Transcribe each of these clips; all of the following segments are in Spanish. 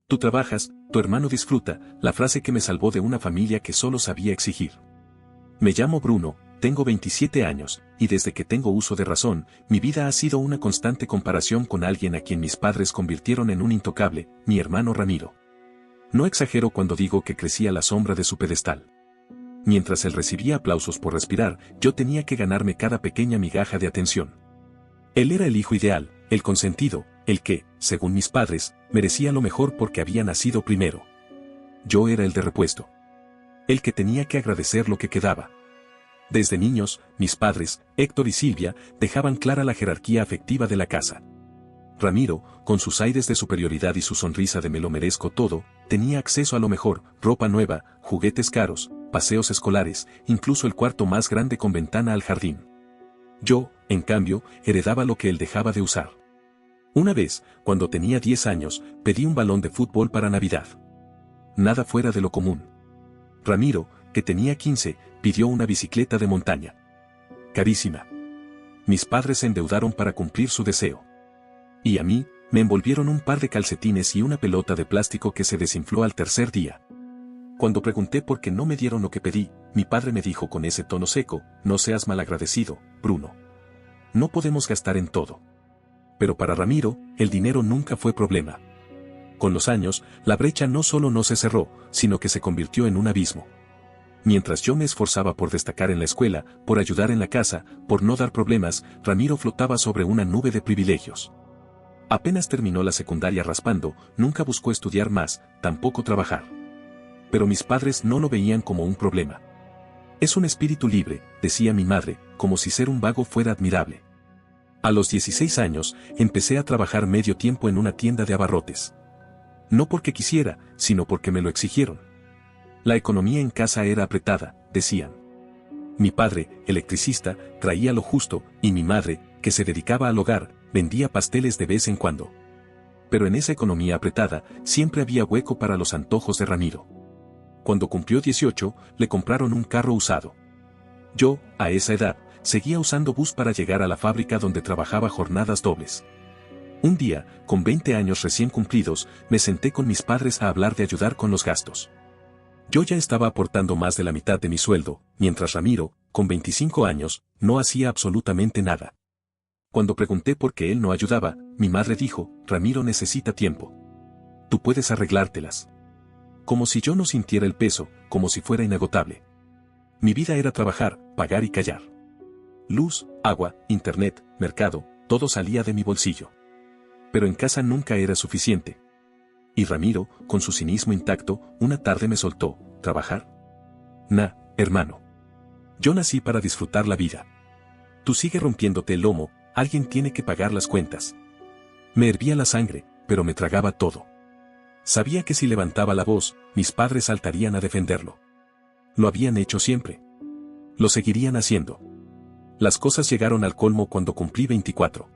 Tú trabajas, tu hermano disfruta, la frase que me salvó de una familia que solo sabía exigir. Me llamo Bruno, tengo 27 años, y desde que tengo uso de razón, mi vida ha sido una constante comparación con alguien a quien mis padres convirtieron en un intocable, mi hermano Ramiro. No exagero cuando digo que crecí a la sombra de su pedestal. Mientras él recibía aplausos por respirar, yo tenía que ganarme cada pequeña migaja de atención. Él era el hijo ideal, el consentido, el que, según mis padres, merecía lo mejor porque había nacido primero. Yo era el de repuesto. El que tenía que agradecer lo que quedaba. Desde niños, mis padres, Héctor y Silvia, dejaban clara la jerarquía afectiva de la casa. Ramiro, con sus aires de superioridad y su sonrisa de me lo merezco todo, tenía acceso a lo mejor, ropa nueva, juguetes caros, paseos escolares, incluso el cuarto más grande con ventana al jardín. Yo, en cambio, heredaba lo que él dejaba de usar. Una vez, cuando tenía 10 años, pedí un balón de fútbol para Navidad. Nada fuera de lo común. Ramiro, que tenía 15, pidió una bicicleta de montaña. Carísima. Mis padres se endeudaron para cumplir su deseo. Y a mí, me envolvieron un par de calcetines y una pelota de plástico que se desinfló al tercer día. Cuando pregunté por qué no me dieron lo que pedí, mi padre me dijo con ese tono seco, no seas malagradecido, Bruno. No podemos gastar en todo. Pero para Ramiro, el dinero nunca fue problema. Con los años, la brecha no solo no se cerró, sino que se convirtió en un abismo. Mientras yo me esforzaba por destacar en la escuela, por ayudar en la casa, por no dar problemas, Ramiro flotaba sobre una nube de privilegios. Apenas terminó la secundaria raspando, nunca buscó estudiar más, tampoco trabajar. Pero mis padres no lo veían como un problema. Es un espíritu libre, decía mi madre, como si ser un vago fuera admirable. A los 16 años, empecé a trabajar medio tiempo en una tienda de abarrotes. No porque quisiera, sino porque me lo exigieron. La economía en casa era apretada, decían. Mi padre, electricista, traía lo justo, y mi madre, que se dedicaba al hogar, vendía pasteles de vez en cuando. Pero en esa economía apretada, siempre había hueco para los antojos de Ramiro. Cuando cumplió 18, le compraron un carro usado. Yo, a esa edad, seguía usando bus para llegar a la fábrica donde trabajaba jornadas dobles. Un día, con 20 años recién cumplidos, me senté con mis padres a hablar de ayudar con los gastos. Yo ya estaba aportando más de la mitad de mi sueldo, mientras Ramiro, con 25 años, no hacía absolutamente nada. Cuando pregunté por qué él no ayudaba, mi madre dijo, Ramiro necesita tiempo. Tú puedes arreglártelas. Como si yo no sintiera el peso, como si fuera inagotable. Mi vida era trabajar, pagar y callar. Luz, agua, internet, mercado, todo salía de mi bolsillo. Pero en casa nunca era suficiente. Y Ramiro, con su cinismo intacto, una tarde me soltó, ¿trabajar? Nah, hermano. Yo nací para disfrutar la vida. Tú sigue rompiéndote el lomo, alguien tiene que pagar las cuentas. Me hervía la sangre, pero me tragaba todo. Sabía que si levantaba la voz, mis padres saltarían a defenderlo. Lo habían hecho siempre. Lo seguirían haciendo. Las cosas llegaron al colmo cuando cumplí 24.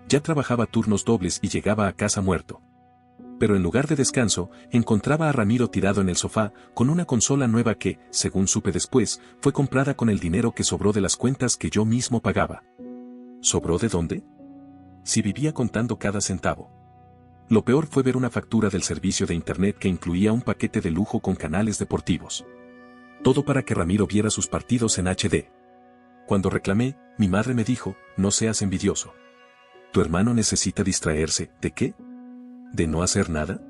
Ya trabajaba turnos dobles y llegaba a casa muerto. Pero en lugar de descanso, encontraba a Ramiro tirado en el sofá, con una consola nueva que, según supe después, fue comprada con el dinero que sobró de las cuentas que yo mismo pagaba. ¿Sobró de dónde? Si vivía contando cada centavo. Lo peor fue ver una factura del servicio de internet que incluía un paquete de lujo con canales deportivos. Todo para que Ramiro viera sus partidos en HD. Cuando reclamé, mi madre me dijo, no seas envidioso. ¿Tu hermano necesita distraerse? ¿De qué? ¿De no hacer nada?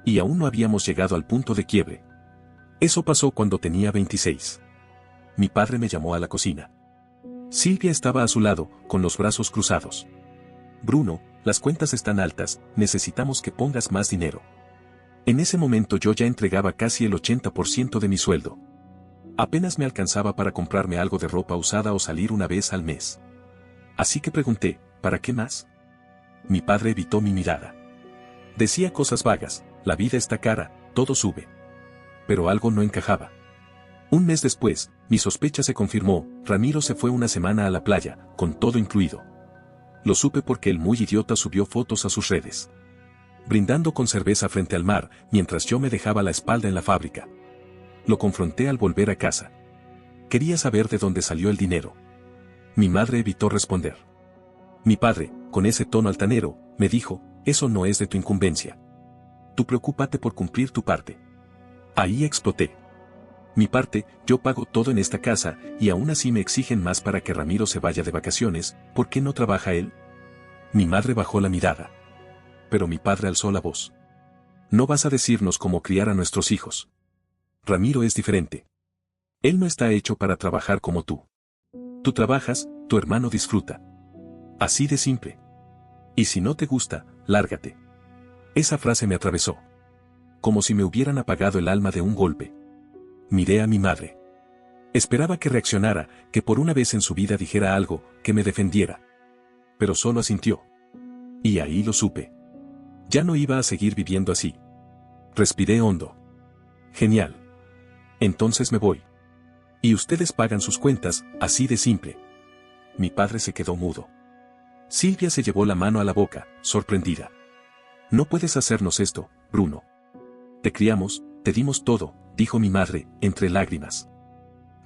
Y aún no habíamos llegado al punto de quiebre. Eso pasó cuando tenía 26. Mi padre me llamó a la cocina. Silvia estaba a su lado, con los brazos cruzados. Bruno, las cuentas están altas, necesitamos que pongas más dinero. En ese momento yo ya entregaba casi el 80% de mi sueldo. Apenas me alcanzaba para comprarme algo de ropa usada o salir una vez al mes. Así que pregunté, ¿para qué más? Mi padre evitó mi mirada. Decía cosas vagas, la vida está cara, todo sube. Pero algo no encajaba. Un mes después, mi sospecha se confirmó, Ramiro se fue una semana a la playa, con todo incluido. Lo supe porque el muy idiota subió fotos a sus redes. Brindando con cerveza frente al mar, mientras yo me dejaba la espalda en la fábrica. Lo confronté al volver a casa. Quería saber de dónde salió el dinero. Mi madre evitó responder. Mi padre, con ese tono altanero, me dijo, eso no es de tu incumbencia. Tú preocúpate por cumplir tu parte. Ahí exploté. Mi parte, yo pago todo en esta casa, y aún así me exigen más para que Ramiro se vaya de vacaciones. ¿Por qué no trabaja él? Mi madre bajó la mirada. Pero mi padre alzó la voz. No vas a decirnos cómo criar a nuestros hijos. Ramiro es diferente. Él no está hecho para trabajar como tú. Tú trabajas, tu hermano disfruta. Así de simple. Y si no te gusta, lárgate. Esa frase me atravesó. Como si me hubieran apagado el alma de un golpe. Miré a mi madre. Esperaba que reaccionara, que por una vez en su vida dijera algo, que me defendiera. Pero solo asintió. Y ahí lo supe. Ya no iba a seguir viviendo así. Respiré hondo. Genial. Entonces me voy. Y ustedes pagan sus cuentas, así de simple. Mi padre se quedó mudo. Silvia se llevó la mano a la boca, sorprendida. No puedes hacernos esto, Bruno. Te criamos, te dimos todo, dijo mi madre, entre lágrimas.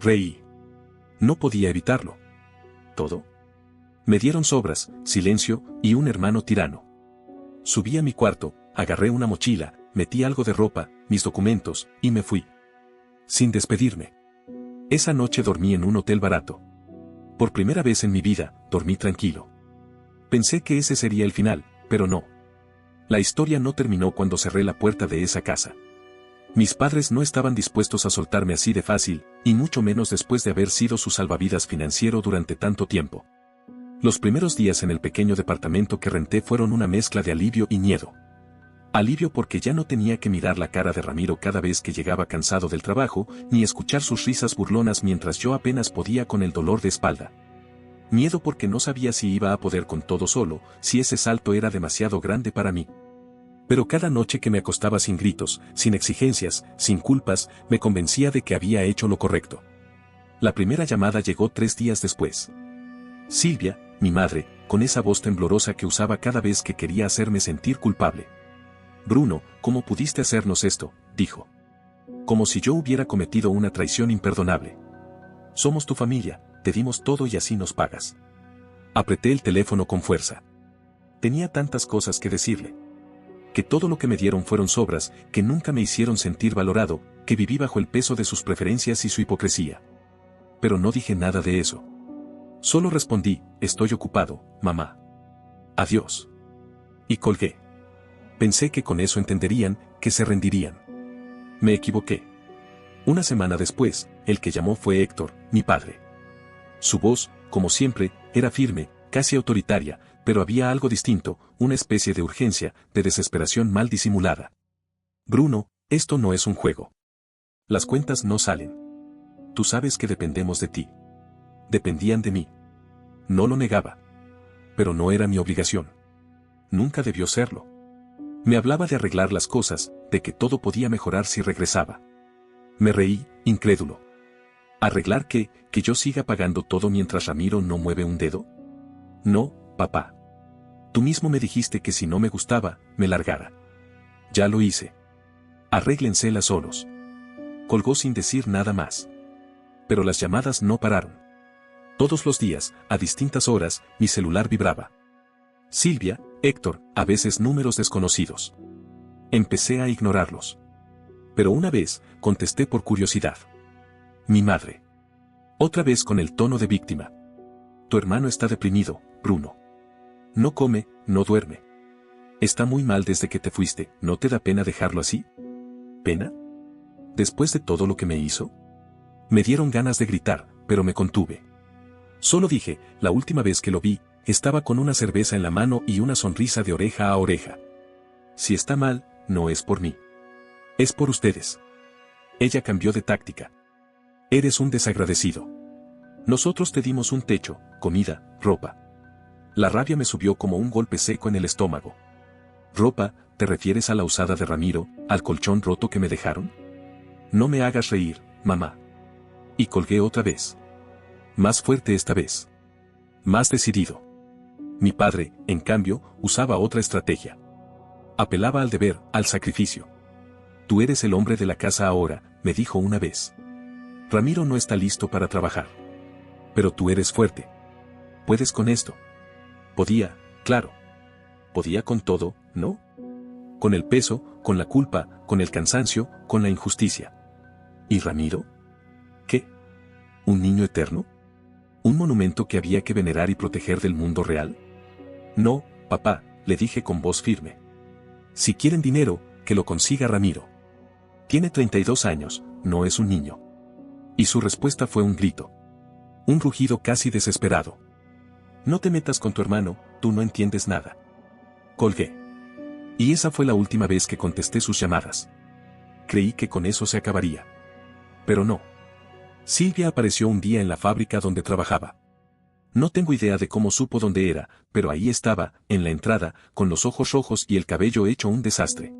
Reí. No podía evitarlo. ¿Todo? Me dieron sobras, silencio, y un hermano tirano. Subí a mi cuarto, agarré una mochila, metí algo de ropa, mis documentos, y me fui. Sin despedirme. Esa noche dormí en un hotel barato. Por primera vez en mi vida, dormí tranquilo. Pensé que ese sería el final, pero no. La historia no terminó cuando cerré la puerta de esa casa. Mis padres no estaban dispuestos a soltarme así de fácil, y mucho menos después de haber sido su salvavidas financiero durante tanto tiempo. Los primeros días en el pequeño departamento que renté fueron una mezcla de alivio y miedo. Alivio porque ya no tenía que mirar la cara de Ramiro cada vez que llegaba cansado del trabajo, ni escuchar sus risas burlonas mientras yo apenas podía con el dolor de espalda. Miedo porque no sabía si iba a poder con todo solo, si ese salto era demasiado grande para mí. Pero cada noche que me acostaba sin gritos, sin exigencias, sin culpas, me convencía de que había hecho lo correcto. La primera llamada llegó 3 días después. Silvia, mi madre, con esa voz temblorosa que usaba cada vez que quería hacerme sentir culpable. Bruno, ¿cómo pudiste hacernos esto?, dijo. Como si yo hubiera cometido una traición imperdonable. Somos tu familia, te dimos todo y así nos pagas. Apreté el teléfono con fuerza. Tenía tantas cosas que decirle. Que todo lo que me dieron fueron sobras, que nunca me hicieron sentir valorado, que viví bajo el peso de sus preferencias y su hipocresía. Pero no dije nada de eso. Solo respondí, estoy ocupado, mamá. Adiós. Y colgué. Pensé que con eso entenderían, que se rendirían. Me equivoqué. Una semana después, el que llamó fue Héctor, mi padre. Su voz, como siempre, era firme, casi autoritaria, pero había algo distinto, una especie de urgencia, de desesperación mal disimulada. Bruno, esto no es un juego. Las cuentas no salen. Tú sabes que dependemos de ti. Dependían de mí. No lo negaba. Pero no era mi obligación. Nunca debió serlo. Me hablaba de arreglar las cosas, de que todo podía mejorar si regresaba. Me reí, incrédulo. ¿Arreglar qué? ¿Que yo siga pagando todo mientras Ramiro no mueve un dedo? No, papá. Tú mismo me dijiste que si no me gustaba, me largara. Ya lo hice. Arréglenselas solos. Colgó sin decir nada más. Pero las llamadas no pararon. Todos los días, a distintas horas, mi celular vibraba. Silvia, Héctor, a veces números desconocidos. Empecé a ignorarlos. Pero una vez, contesté por curiosidad. Mi madre. Otra vez con el tono de víctima. Tu hermano está deprimido, Bruno. No come, no duerme. Está muy mal desde que te fuiste, ¿no te da pena dejarlo así? ¿Pena? ¿Después de todo lo que me hizo? Me dieron ganas de gritar, pero me contuve. Solo dije, la última vez que lo vi, estaba con una cerveza en la mano y una sonrisa de oreja a oreja. Si está mal, no es por mí. Es por ustedes. Ella cambió de táctica. Eres un desagradecido. Nosotros te dimos un techo, comida, ropa. La rabia me subió como un golpe seco en el estómago. ¿Ropa? ¿Te refieres a la usada de Ramiro, al colchón roto que me dejaron? No me hagas reír, mamá. Y colgué otra vez. Más fuerte esta vez. Más decidido. Mi padre, en cambio, usaba otra estrategia. Apelaba al deber, al sacrificio. Tú eres el hombre de la casa ahora, me dijo una vez. Ramiro no está listo para trabajar. Pero tú eres fuerte. Puedes con esto. Podía, claro. Podía con todo, ¿no? Con el peso, con la culpa, con el cansancio, con la injusticia. ¿Y Ramiro? ¿Qué? ¿Un niño eterno? ¿Un monumento que había que venerar y proteger del mundo real? No, papá, le dije con voz firme. Si quieren dinero, que lo consiga Ramiro. Tiene 32 años, no es un niño. Y su respuesta fue un grito. Un rugido casi desesperado. No te metas con tu hermano, tú no entiendes nada. Colgué. Y esa fue la última vez que contesté sus llamadas. Creí que con eso se acabaría. Pero no. Silvia apareció un día en la fábrica donde trabajaba. No tengo idea de cómo supo dónde era, pero ahí estaba, en la entrada, con los ojos rojos y el cabello hecho un desastre.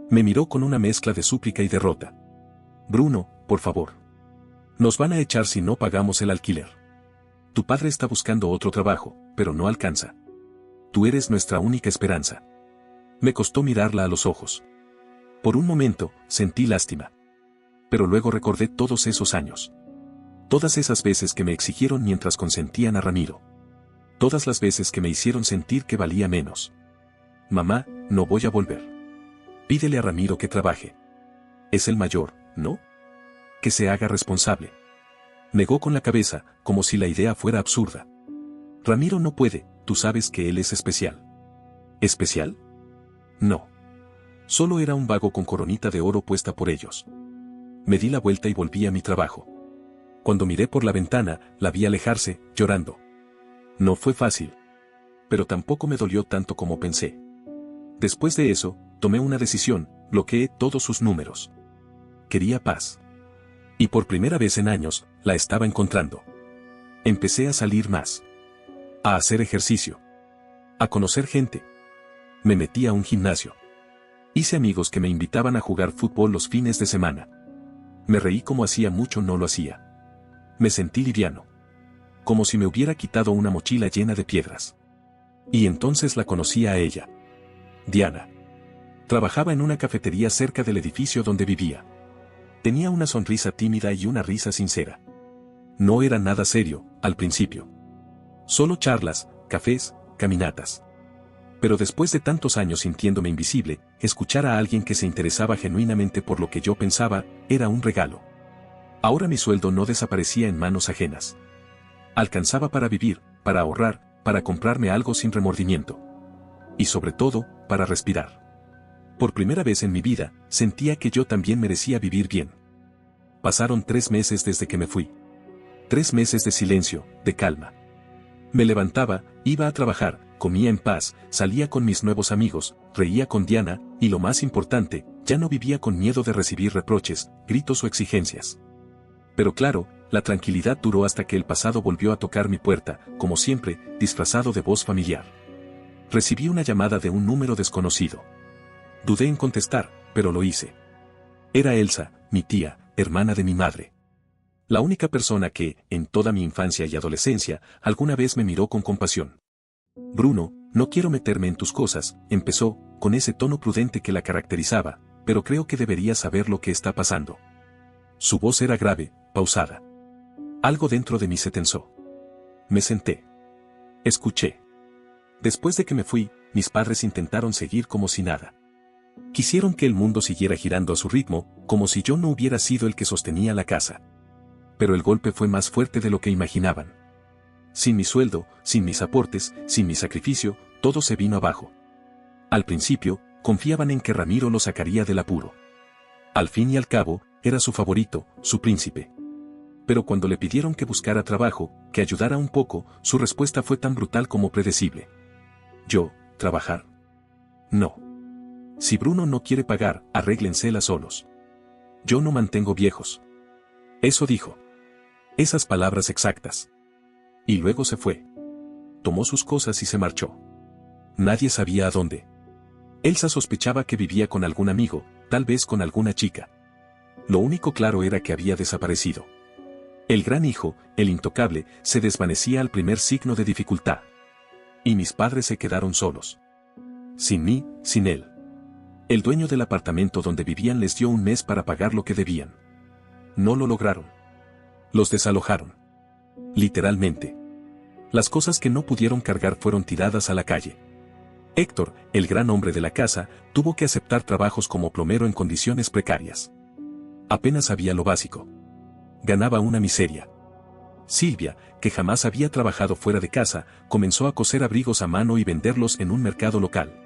Me miró con una mezcla de súplica y derrota. Bruno, por favor. Nos van a echar si no pagamos el alquiler. Tu padre está buscando otro trabajo, pero no alcanza. Tú eres nuestra única esperanza. Me costó mirarla a los ojos. Por un momento, sentí lástima. Pero luego recordé todos esos años. Todas esas veces que me exigieron mientras consentían a Ramiro. Todas las veces que me hicieron sentir que valía menos. Mamá, no voy a volver. Pídele a Ramiro que trabaje. Es el mayor, ¿no? Que se haga responsable. Negó con la cabeza, como si la idea fuera absurda. Ramiro no puede, tú sabes que él es especial. ¿Especial? No. Solo era un vago con coronita de oro puesta por ellos. Me di la vuelta y volví a mi trabajo. Cuando miré por la ventana, la vi alejarse, llorando. No fue fácil. Pero tampoco me dolió tanto como pensé. Después de eso, tomé una decisión, bloqueé todos sus números. Quería paz. Y por primera vez en años, la estaba encontrando. Empecé a salir más. A hacer ejercicio. A conocer gente. Me metí a un gimnasio. Hice amigos que me invitaban a jugar fútbol los fines de semana. Me reí como hacía mucho no lo hacía. Me sentí liviano. Como si me hubiera quitado una mochila llena de piedras. Y entonces la conocí a ella. Diana. Trabajaba en una cafetería cerca del edificio donde vivía. Tenía una sonrisa tímida y una risa sincera. No era nada serio, al principio. Solo charlas, cafés, caminatas. Pero después de tantos años sintiéndome invisible, escuchar a alguien que se interesaba genuinamente por lo que yo pensaba, era un regalo. Ahora mi sueldo no desaparecía en manos ajenas. Alcanzaba para vivir, para ahorrar, para comprarme algo sin remordimiento. Y sobre todo, para respirar. Por primera vez en mi vida, sentía que yo también merecía vivir bien. Pasaron 3 meses desde que me fui. 3 meses de silencio, de calma. Me levantaba, iba a trabajar, comía en paz, salía con mis nuevos amigos, reía con Diana, y lo más importante, ya no vivía con miedo de recibir reproches, gritos o exigencias. Pero claro, la tranquilidad duró hasta que el pasado volvió a tocar mi puerta, como siempre, disfrazado de voz familiar. Recibí una llamada de un número desconocido. Dudé en contestar, pero lo hice. Era Elsa, mi tía, hermana de mi madre. La única persona que, en toda mi infancia y adolescencia, alguna vez me miró con compasión. Bruno, no quiero meterme en tus cosas, empezó, con ese tono prudente que la caracterizaba, pero creo que deberías saber lo que está pasando. Su voz era grave, pausada. Algo dentro de mí se tensó. Me senté. Escuché. Después de que me fui, mis padres intentaron seguir como si nada. Quisieron que el mundo siguiera girando a su ritmo, como si yo no hubiera sido el que sostenía la casa. Pero el golpe fue más fuerte de lo que imaginaban. Sin mi sueldo, sin mis aportes, sin mi sacrificio, todo se vino abajo. Al principio, confiaban en que Ramiro lo sacaría del apuro. Al fin y al cabo, era su favorito, su príncipe. Pero cuando le pidieron que buscara trabajo, que ayudara un poco, su respuesta fue tan brutal como predecible. ¿Yo, trabajar? No. Si Bruno no quiere pagar, arréglensela solos. Yo no mantengo viejos. Eso dijo. Esas palabras exactas. Y luego se fue. Tomó sus cosas y se marchó. Nadie sabía a dónde. Elsa sospechaba que vivía con algún amigo, tal vez con alguna chica. Lo único claro era que había desaparecido. El gran hijo, el intocable, se desvanecía al primer signo de dificultad. Y mis padres se quedaron solos. Sin mí, sin él. El dueño del apartamento donde vivían les dio un mes para pagar lo que debían. No lo lograron. Los desalojaron. Literalmente. Las cosas que no pudieron cargar fueron tiradas a la calle. Héctor, el gran hombre de la casa, tuvo que aceptar trabajos como plomero en condiciones precarias. Apenas sabía lo básico. Ganaba una miseria. Silvia, que jamás había trabajado fuera de casa, comenzó a coser abrigos a mano y venderlos en un mercado local.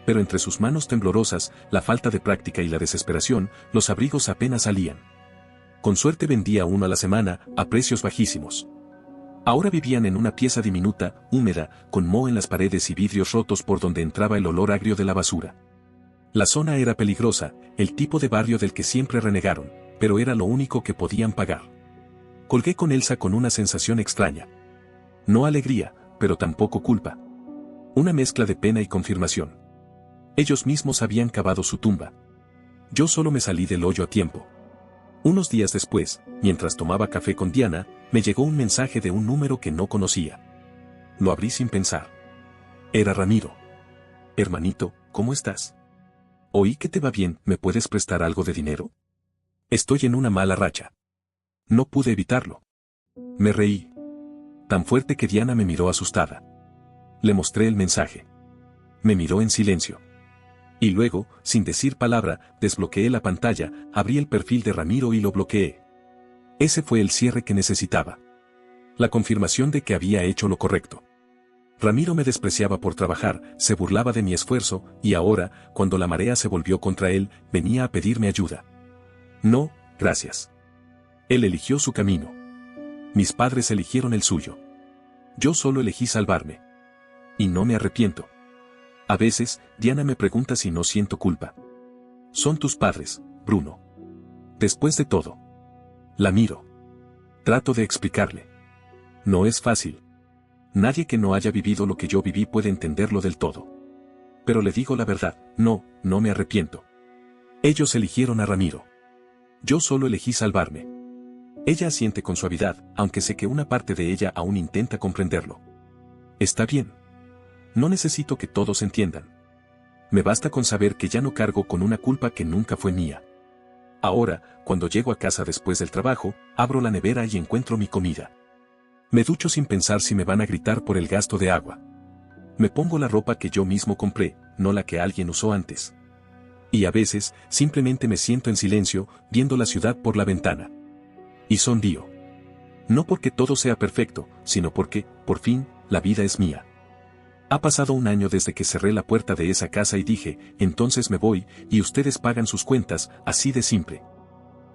Pero entre sus manos temblorosas, la falta de práctica y la desesperación, los abrigos apenas salían. Con suerte vendía uno a la semana, a precios bajísimos. Ahora vivían en una pieza diminuta, húmeda, con moho en las paredes y vidrios rotos por donde entraba el olor agrio de la basura. La zona era peligrosa, el tipo de barrio del que siempre renegaron, pero era lo único que podían pagar. Colgué con Elsa con una sensación extraña. No alegría, pero tampoco culpa. Una mezcla de pena y confirmación. Ellos mismos habían cavado su tumba. Yo solo me salí del hoyo a tiempo. Unos días después, mientras tomaba café con Diana, me llegó un mensaje de un número que no conocía. Lo abrí sin pensar. Era Ramiro. Hermanito, ¿cómo estás? Oí que te va bien, ¿me puedes prestar algo de dinero? Estoy en una mala racha. No pude evitarlo. Me reí. Tan fuerte que Diana me miró asustada. Le mostré el mensaje. Me miró en silencio. Y luego, sin decir palabra, desbloqueé la pantalla, abrí el perfil de Ramiro y lo bloqueé. Ese fue el cierre que necesitaba. La confirmación de que había hecho lo correcto. Ramiro me despreciaba por trabajar, se burlaba de mi esfuerzo, y ahora, cuando la marea se volvió contra él, venía a pedirme ayuda. No, gracias. Él eligió su camino. Mis padres eligieron el suyo. Yo solo elegí salvarme. Y no me arrepiento. A veces, Diana me pregunta si no siento culpa. Son tus padres, Bruno. Después de todo. La miro. Trato de explicarle. No es fácil. Nadie que no haya vivido lo que yo viví puede entenderlo del todo. Pero le digo la verdad, no me arrepiento. Ellos eligieron a Ramiro. Yo solo elegí salvarme. Ella asiente con suavidad, aunque sé que una parte de ella aún intenta comprenderlo. Está bien. No necesito que todos entiendan. Me basta con saber que ya no cargo con una culpa que nunca fue mía. Ahora, cuando llego a casa después del trabajo, abro la nevera y encuentro mi comida. Me ducho sin pensar si me van a gritar por el gasto de agua. Me pongo la ropa que yo mismo compré, no la que alguien usó antes. Y a veces, simplemente me siento en silencio, viendo la ciudad por la ventana. Y sonrío. No porque todo sea perfecto, sino porque, por fin, la vida es mía. Ha pasado un año desde que cerré la puerta de esa casa y dije, entonces me voy, y ustedes pagan sus cuentas, así de simple.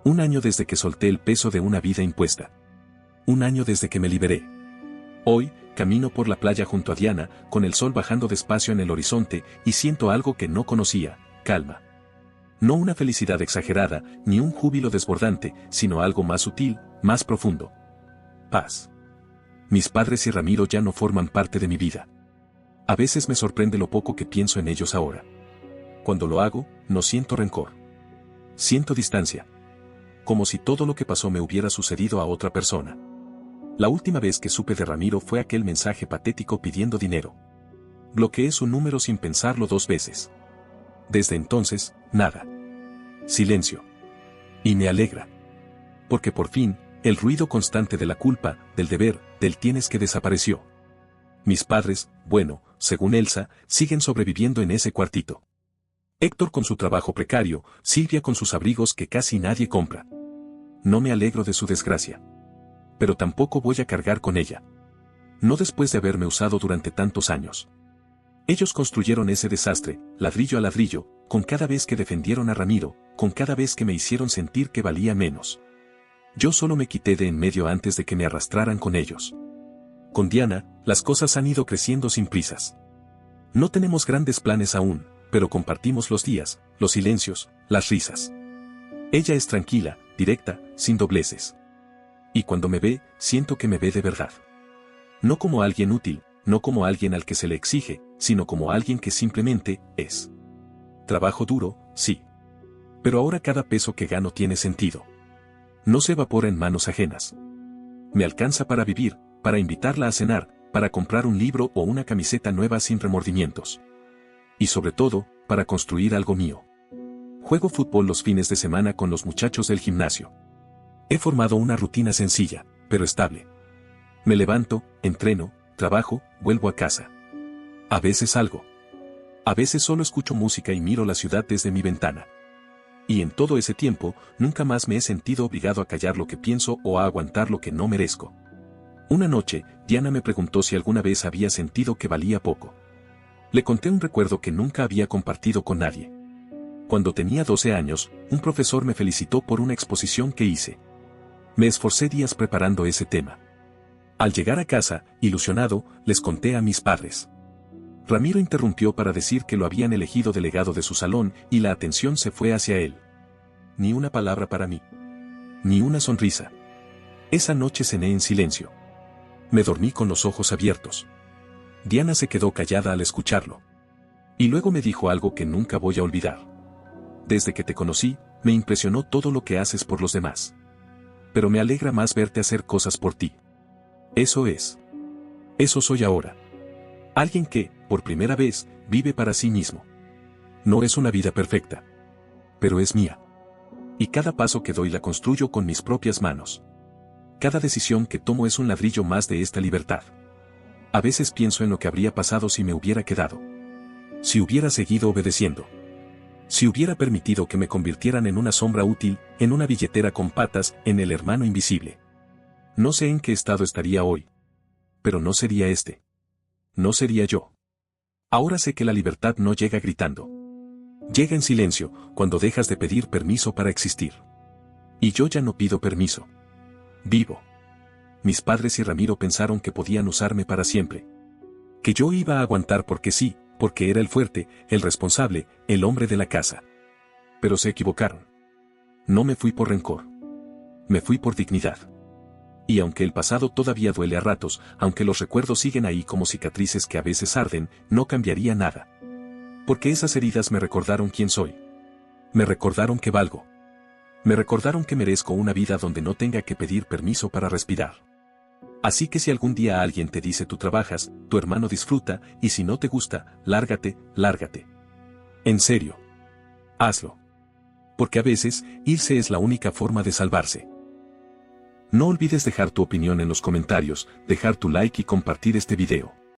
Un año desde que solté el peso de una vida impuesta. Un año desde que me liberé. Hoy, camino por la playa junto a Diana, con el sol bajando despacio en el horizonte, y siento algo que no conocía, calma. No una felicidad exagerada, ni un júbilo desbordante, sino algo más sutil, más profundo. Paz. Mis padres y Ramiro ya no forman parte de mi vida. A veces me sorprende lo poco que pienso en ellos ahora. Cuando lo hago, no siento rencor. Siento distancia. Como si todo lo que pasó me hubiera sucedido a otra persona. La última vez que supe de Ramiro fue aquel mensaje patético pidiendo dinero. Bloqueé su número sin pensarlo 2 veces. Desde entonces, nada. Silencio. Y me alegra. Porque por fin, el ruido constante de la culpa, del deber, del tienes que desapareció. Mis padres, bueno, según Elsa, siguen sobreviviendo en ese cuartito. Héctor con su trabajo precario, Silvia con sus abrigos que casi nadie compra. No me alegro de su desgracia. Pero tampoco voy a cargar con ella. No después de haberme usado durante tantos años. Ellos construyeron ese desastre, ladrillo a ladrillo, con cada vez que defendieron a Ramiro, con cada vez que me hicieron sentir que valía menos. Yo solo me quité de en medio antes de que me arrastraran con ellos. Con Diana, las cosas han ido creciendo sin prisas. No tenemos grandes planes aún, pero compartimos los días, los silencios, las risas. Ella es tranquila, directa, sin dobleces. Y cuando me ve, siento que me ve de verdad. No como alguien útil, no como alguien al que se le exige, sino como alguien que simplemente es. Trabajo duro, sí. Pero ahora cada peso que gano tiene sentido. No se evapora en manos ajenas. Me alcanza para vivir, para invitarla a cenar, para comprar un libro o una camiseta nueva sin remordimientos. Y sobre todo, para construir algo mío. Juego fútbol los fines de semana con los muchachos del gimnasio. He formado una rutina sencilla, pero estable. Me levanto, entreno, trabajo, vuelvo a casa. A veces salgo. A veces solo escucho música y miro la ciudad desde mi ventana. Y en todo ese tiempo, nunca más me he sentido obligado a callar lo que pienso o a aguantar lo que no merezco. Una noche, Diana me preguntó si alguna vez había sentido que valía poco. Le conté un recuerdo que nunca había compartido con nadie. Cuando tenía 12 años, un profesor me felicitó por una exposición que hice. Me esforcé días preparando ese tema. Al llegar a casa, ilusionado, les conté a mis padres. Ramiro interrumpió para decir que lo habían elegido delegado de su salón y la atención se fue hacia él. Ni una palabra para mí. Ni una sonrisa. Esa noche cené en silencio. Me dormí con los ojos abiertos. Diana se quedó callada al escucharlo. Y luego me dijo algo que nunca voy a olvidar. Desde que te conocí, me impresionó todo lo que haces por los demás. Pero me alegra más verte hacer cosas por ti. Eso es. Eso soy ahora. Alguien que, por primera vez, vive para sí mismo. No es una vida perfecta. Pero es mía. Y cada paso que doy la construyo con mis propias manos. Cada decisión que tomo es un ladrillo más de esta libertad. A veces pienso en lo que habría pasado si me hubiera quedado. Si hubiera seguido obedeciendo. Si hubiera permitido que me convirtieran en una sombra útil, en una billetera con patas, en el hermano invisible. No sé en qué estado estaría hoy. Pero no sería este. No sería yo. Ahora sé que la libertad no llega gritando. Llega en silencio, cuando dejas de pedir permiso para existir. Y yo ya no pido permiso. Vivo. Mis padres y Ramiro pensaron que podían usarme para siempre. Que yo iba a aguantar porque sí, porque era el fuerte, el responsable, el hombre de la casa. Pero se equivocaron. No me fui por rencor. Me fui por dignidad. Y aunque el pasado todavía duele a ratos, aunque los recuerdos siguen ahí como cicatrices que a veces arden, no cambiaría nada. Porque esas heridas me recordaron quién soy. Me recordaron que valgo. Me recordaron que merezco una vida donde no tenga que pedir permiso para respirar. Así que si algún día alguien te dice tú trabajas, tu hermano disfruta, y si no te gusta, lárgate, lárgate. En serio. Hazlo. Porque a veces, irse es la única forma de salvarse. No olvides dejar tu opinión en los comentarios, dejar tu like y compartir este video.